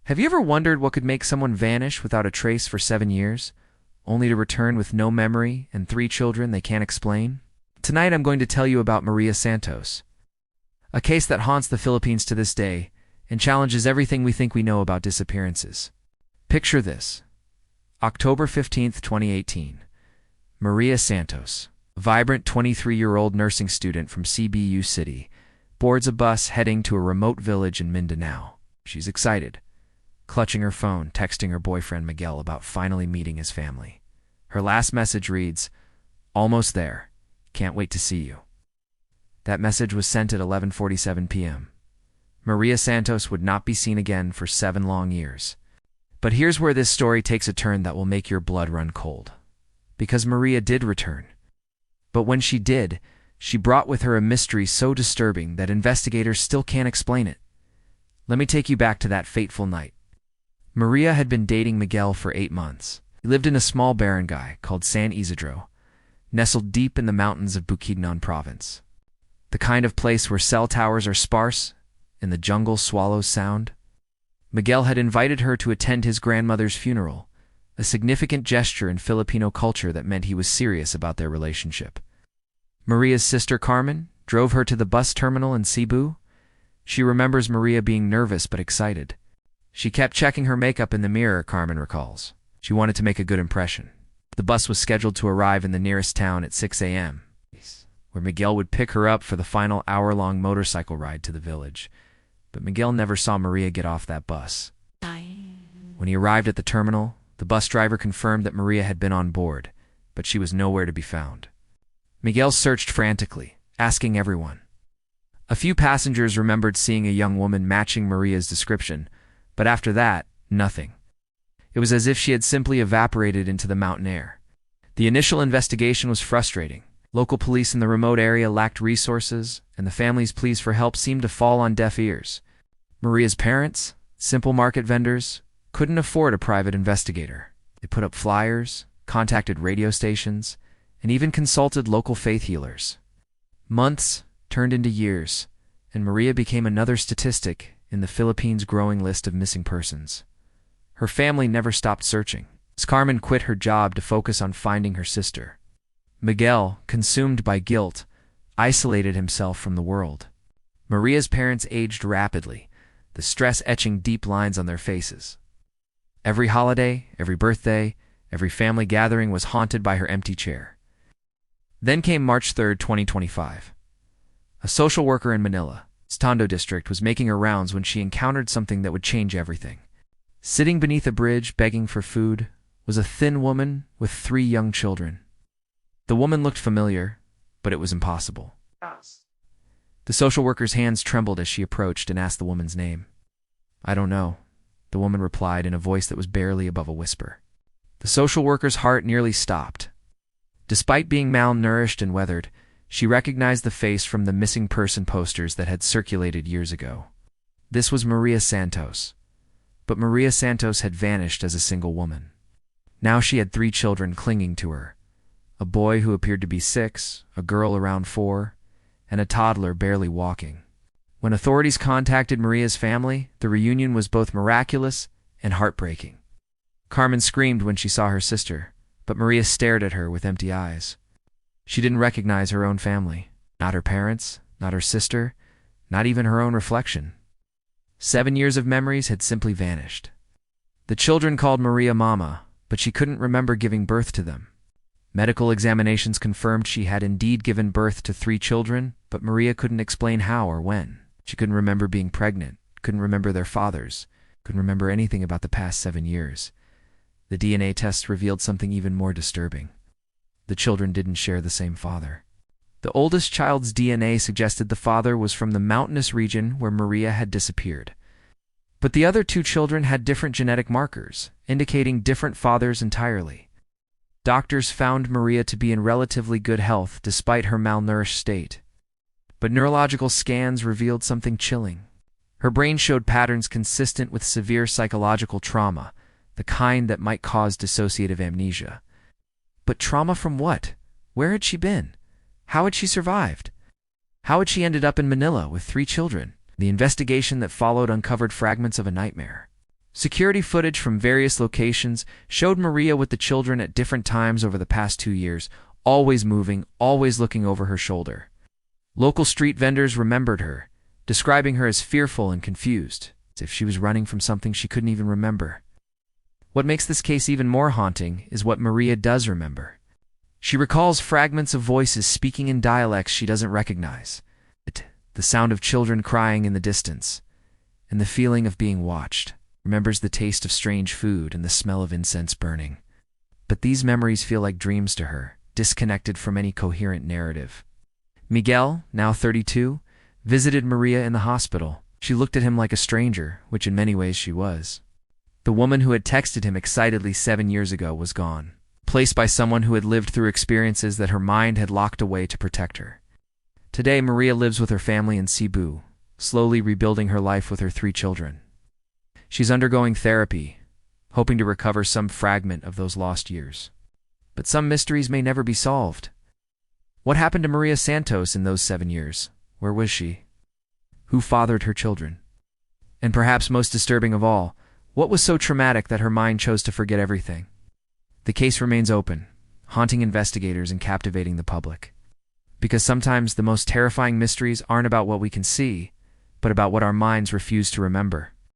Have you ever wondered what could make someone vanish without a trace for 7 years, only to return with no memory and 3 children they can't explain? Tonight I'm going to tell you about Maria Santos, a case that haunts the Philippines to this day and challenges everything we think we know about disappearances. Picture this. October 15th, 2018. Maria Santos, a vibrant 23-year-old nursing student from CBU City, boards a bus heading to a remote village in Mindanao. She's excited, clutching her phone, texting her boyfriend Miguel about finally meeting his family. Her last message reads, "Almost there. Can't wait to see you." That message was sent at 11:47 p.m. Maria Santos would not be seen again for 7 long years. But here's where this story takes a turn that will make your blood run cold. Because Maria did return. But when she did, she brought with her a mystery so disturbing that investigators still can't explain it. Let me take you back to that fateful night. Maria had been dating Miguel for 8 months. He lived in a small barangay called San Isidro, nestled deep in the mountains of Bukidnon province. The kind of place where cell towers are sparse and the jungle swallows sound. Miguel had invited her to attend his grandmother's funeral, a significant gesture in Filipino culture that meant he was serious about their relationship. Maria's sister Carmen drove her to the bus terminal in Cebu. She remembers Maria being nervous but excited. She kept checking her makeup in the mirror, Carmen recalls. She wanted to make a good impression. The bus was scheduled to arrive in the nearest town at 6 a.m., where Miguel would pick her up for the final hour-long motorcycle ride to the village. But Miguel never saw Maria get off that bus. When he arrived at the terminal, the bus driver confirmed that Maria had been on board, but she was nowhere to be found. Miguel searched frantically, asking everyone. A few passengers remembered seeing a young woman matching Maria's description, but after that, nothing. It was as if she had simply evaporated into the mountain air. The initial investigation was frustrating. Local police in the remote area lacked resources, and the family's pleas for help seemed to fall on deaf ears. Maria's parents, simple market vendors, couldn't afford a private investigator. They put up flyers, contacted radio stations, and even consulted local faith healers. Months turned into years, and Maria became another statistic in the Philippines' growing list of missing persons. Her family never stopped searching. Carmen quit her job to focus on finding her sister. Miguel, consumed by guilt, isolated himself from the world. Maria's parents aged rapidly, the stress etching deep lines on their faces. Every holiday, every birthday, every family gathering was haunted by her empty chair. Then came March 3rd, 2025. A social worker in Manila's Tondo district was making her rounds when she encountered something that would change everything. Sitting beneath a bridge begging for food was a thin woman with 3 young children. The woman looked familiar, but it was impossible. The social worker's hands trembled as she approached and asked the woman's name. "I don't know," the woman replied in a voice that was barely above a whisper. The social worker's heart nearly stopped. Despite being malnourished and weathered, she recognized the face from the missing person posters that had circulated years ago. This was Maria Santos. But Maria Santos had vanished as a single woman. Now she had 3 children clinging to her. A boy who appeared to be 6, a girl around 4, and a toddler barely walking. When authorities contacted Maria's family, the reunion was both miraculous and heartbreaking. Carmen screamed when she saw her sister, but Maria stared at her with empty eyes. She didn't recognize her own family, not her parents, not her sister, not even her own reflection. 7 years of memories had simply vanished. The children called Maria Mama, but she couldn't remember giving birth to them. Medical examinations confirmed she had indeed given birth to 3 children, but Maria couldn't explain how or when. She couldn't remember being pregnant, couldn't remember their fathers, couldn't remember anything about the past 7 years. The DNA tests revealed something even more disturbing. The children didn't share the same father. The oldest child's DNA suggested the father was from the mountainous region where Maria had disappeared. But the other 2 children had different genetic markers, indicating different fathers entirely. Doctors found Maria to be in relatively good health despite her malnourished state. But neurological scans revealed something chilling. Her brain showed patterns consistent with severe psychological trauma, the kind that might cause dissociative amnesia. But trauma from what? Where had she been? How had she survived? How had she ended up in Manila with 3 children? The investigation that followed uncovered fragments of a nightmare. Security footage from various locations showed Maria with the children at different times over the past 2 years, always moving, always looking over her shoulder. Local street vendors remembered her, describing her as fearful and confused, as if she was running from something she couldn't even remember. What makes this case even more haunting is what Maria does remember. She recalls fragments of voices speaking in dialects she doesn't recognize, the sound of children crying in the distance, and the feeling of being watched. Remembers the taste of strange food and the smell of incense burning. But these memories feel like dreams to her, disconnected from any coherent narrative. Miguel, now 32, visited Maria in the hospital. She looked at him like a stranger, which in many ways she was. The woman who had texted him excitedly 7 years ago was gone, placed by someone who had lived through experiences that her mind had locked away to protect her. Today, Maria lives with her family in Cebu, slowly rebuilding her life with her 3 children. She's undergoing therapy, hoping to recover some fragment of those lost years. But some mysteries may never be solved. What happened to Maria Santos in those 7 years? Where was she? Who fathered her children? And perhaps most disturbing of all, what was so traumatic that her mind chose to forget everything? The case remains open, haunting investigators and captivating the public. Because sometimes the most terrifying mysteries aren't about what we can see, but about what our minds refuse to remember.